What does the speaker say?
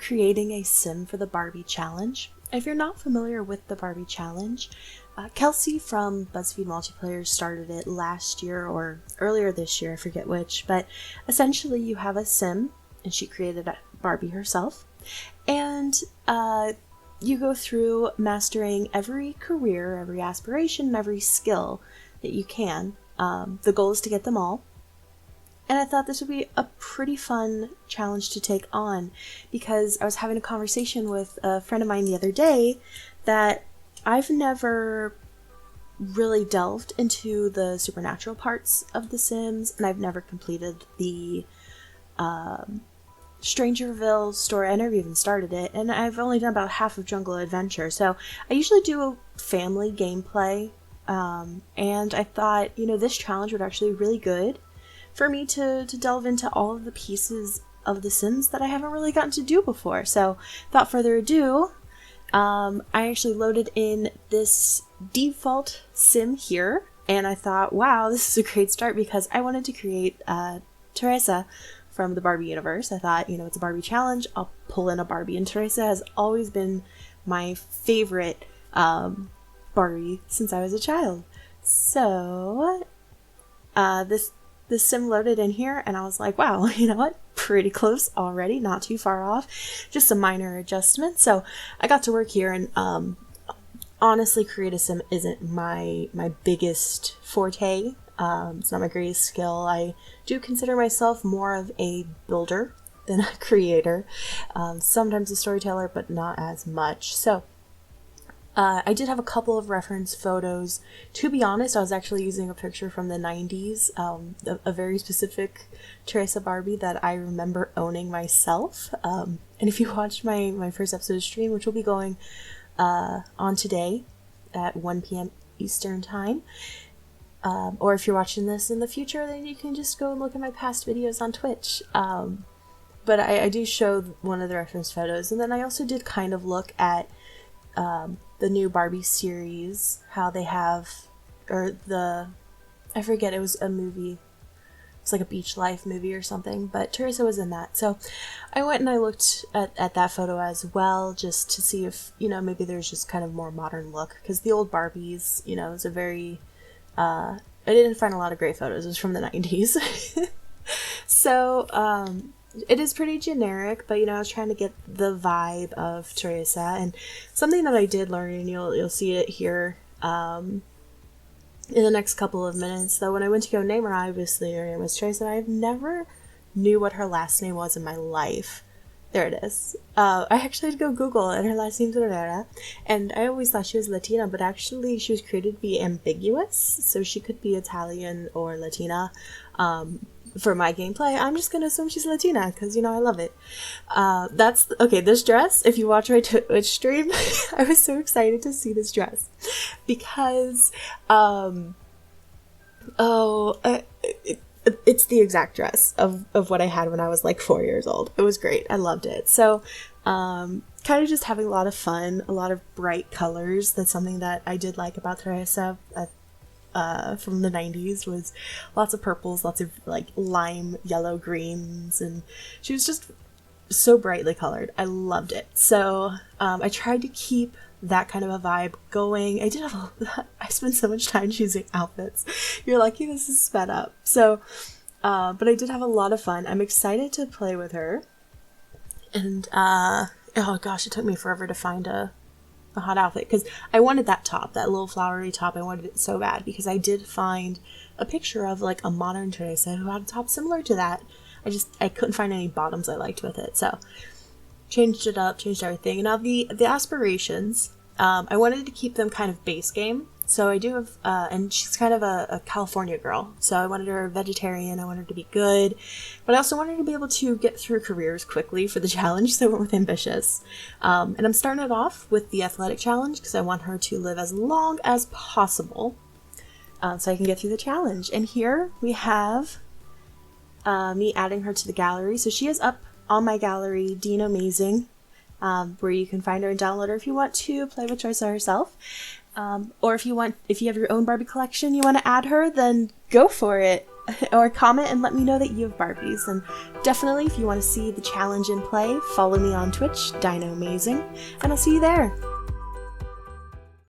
creating a sim for the Barbie challenge. If you're not familiar with the Barbie challenge, Kelsey from BuzzFeed Multiplayer started it last year or earlier this year, I forget which, but essentially you have a sim, and she created Barbie herself, and you go through mastering every career, every aspiration, every skill that you can. The goal is to get them all. And I thought this would be a pretty fun challenge to take on, because I was having a conversation with a friend of mine the other day that I've never really delved into the supernatural parts of The Sims, and I've never completed the Strangerville story. I never even started it, and I've only done about half of Jungle Adventure, so I usually do a family gameplay, and I thought, this challenge would actually be really good for me to delve into all of the pieces of The Sims that I haven't really gotten to do before. So, without further ado, I actually loaded in this default sim here, and I thought, wow, this is a great start, because I wanted to create Teresa from the Barbie Universe. I thought, it's a Barbie challenge, I'll pull in a Barbie, and Teresa has always been my favorite Barbie since I was a child. So, this sim loaded in here, and I was like, wow, you know what? Pretty close already, not too far off. Just some minor adjustments. So I got to work here, and honestly, create a sim isn't my biggest forte. It's not my greatest skill. I do consider myself more of a builder than a creator. Sometimes a storyteller, but not as much. So I did have a couple of reference photos. To be honest, I was actually using a picture from the 90s, a very specific Teresa Barbie that I remember owning myself. And if you watched my first episode of stream, which will be going on today at 1 p.m. Eastern Time, or if you're watching this in the future, then you can just go and look at my past videos on Twitch. But I do show one of the reference photos, and then I also did kind of look at the new Barbie series, how they have, I forget, it was a movie, it's like a beach life movie or something, but Teresa was in that. So I went and I looked at that photo as well, just to see if, maybe there's just kind of more modern look, because the old Barbies, is a very, I didn't find a lot of great photos. It was from the 90s. So, it is pretty generic, but I was trying to get the vibe of Teresa, and something that I did learn, and you'll see it here in the next couple of minutes, that when I went to go name her, obviously her name was Teresa. I never knew what her last name was in my life. There it is. I actually had to go Google, and her last name's Rivera, and I always thought she was Latina, but actually she was created to be ambiguous, so she could be Italian or Latina. For my gameplay, I'm just gonna assume she's Latina, because, I love it. Okay, this dress, if you watch my Twitch stream, I was so excited to see this dress, because, it's the exact dress of what I had when I was like 4 years old. It was great. I loved it. So, kind of just having a lot of fun, a lot of bright colors. That's something that I did like about Teresa from the 90s, was lots of purples, lots of like lime yellow greens, and she was just so brightly colored. I loved it. So I tried to keep that kind of a vibe going. I spent so much time choosing outfits. You're lucky this is sped up. So but I did have a lot of fun. I'm excited to play with her, and oh gosh, it took me forever to find a hot outfit, because I wanted that top, that little flowery top. I wanted it so bad, because I did find a picture of like a modern Teresa who had a top similar to that. I couldn't find any bottoms I liked with it, so changed it up, changed everything. Now the aspirations, I wanted to keep them kind of base game. So I do have, and she's kind of a California girl, so I wanted her vegetarian, I wanted her to be good, but I also wanted her to be able to get through careers quickly for the challenge, so I went with ambitious. And I'm starting it off with the athletic challenge, because I want her to live as long as possible, so I can get through the challenge. And here we have me adding her to the gallery. So she is up on my gallery, Dean Amazing, where you can find her and download her if you want to play with Teresa herself. Or if you have your own Barbie collection, you want to add her, then go for it. or comment and let me know that you have Barbies. And definitely, if you want to see the challenge in play, follow me on Twitch, Dino Amazing, and I'll see you there.